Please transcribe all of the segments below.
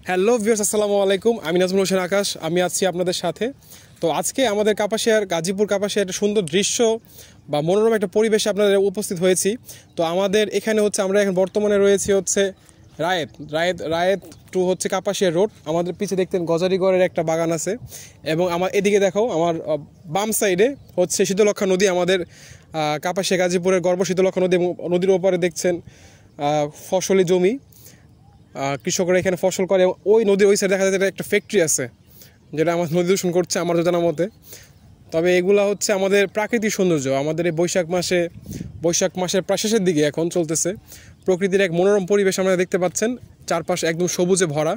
Hello viewers, আসসালামু আলাইকুম। আমি নাজমুল হোসেন আকাশ, আমি আছি আপনাদের সাথে। তো আজকে আমাদের কাপাসিয়ার গাজীপুর কাপাসিয়ার একটা সুন্দর দৃশ্য বা মনোরম একটা পরিবেশে আপনাদের উপস্থিত হয়েছি। তো আমাদের এখানে আমরা এখন বর্তমানে রয়েছি রায়েত রায়েত রায়েত টু কাপাসিয়া রোড। আমাদের পিছিয়ে দেখতেন গজারিগড়ের একটা বাগান আছে, এবং আমার এদিকে দেখাও আমার বাম সাইডে শীতলক্ষা নদী, আমাদের কাপাসিয়া গাজীপুরের গর্ব শীতলক্ষা নদী। নদীর ওপরে দেখছেন ফসলি জমি, কৃষকরা এখানে ফসল করে। ওই নদীর ওই সাইডে দেখা যাচ্ছে একটা ফ্যাক্টরি আছে, যেটা আমার নদী দূষণ করছে আমার জানার মতে। তবে এগুলা আমাদের প্রাকৃতিক সৌন্দর্য। আমাদের এই বৈশাখ মাসের প্রায় শেষের দিকে এখন চলতেছে। প্রকৃতির এক মনোরম পরিবেশ আপনারা দেখতে পাচ্ছেন, চারপাশে একদম সবুজে ভরা।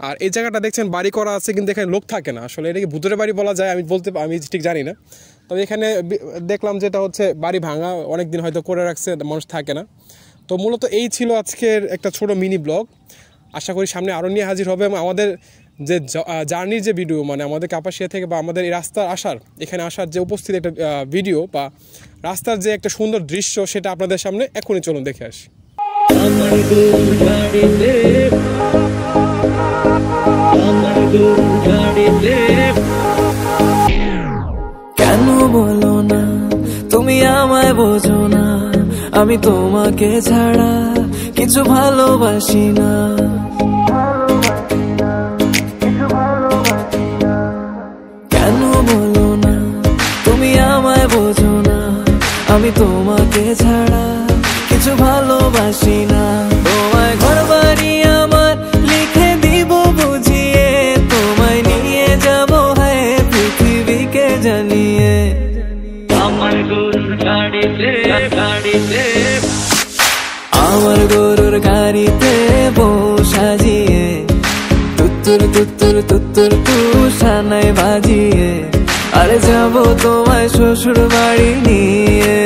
আর এই জায়গাটা দেখছেন বাড়ি করা আছে, কিন্তু এখানে লোক থাকে না। আসলে এটাকে ভূতের বাড়ি বলা যায় আমি ঠিক জানি না। তবে এখানে দেখলাম যেটা বাড়ি ভাঙা, অনেক দিন হয়তো করে রাখছে, মানুষ থাকে না। তো মূলত এই ছিল আজকের একটা ছোট মিনি ব্লগ। আশা করি সামনে আরও নিয়ে হাজির হবে, এবং আমাদের যে জার্নির যে ভিডিও, মানে আমাদের কাপাসিয়া থেকে বা আমাদের এই রাস্তার এখানে আসার যে উপস্থিত একটা ভিডিও বা রাস্তার যে একটা সুন্দর দৃশ্য, সেটা আপনাদের সামনে এখনই চলুন দেখে আসি। কেন বলো না তুমি আমায় বোঝো না, আমি তোমাকে ছাড়া কিছু ভালোবাসি না। কেন বলো না তুমি আমায় বোঝো না, আমি তোমাকে ছাড়া কিছু ভালোবাসি না। তোমায় ঘর বাড়ি আমার লিখে দিব বুঝিয়ে, তোমায় নিয়ে যাবো হ্যাঁ পৃথিবীকে জানিয়ে। আমার গরুর গাড়িতে বউ সাজিয়ে, তুত্তুর তুত্তুর তুত্তুর তুষানায় বাজিয়ে, আরে যাবো তোমায় শ্বশুর বাড়ি নিয়ে।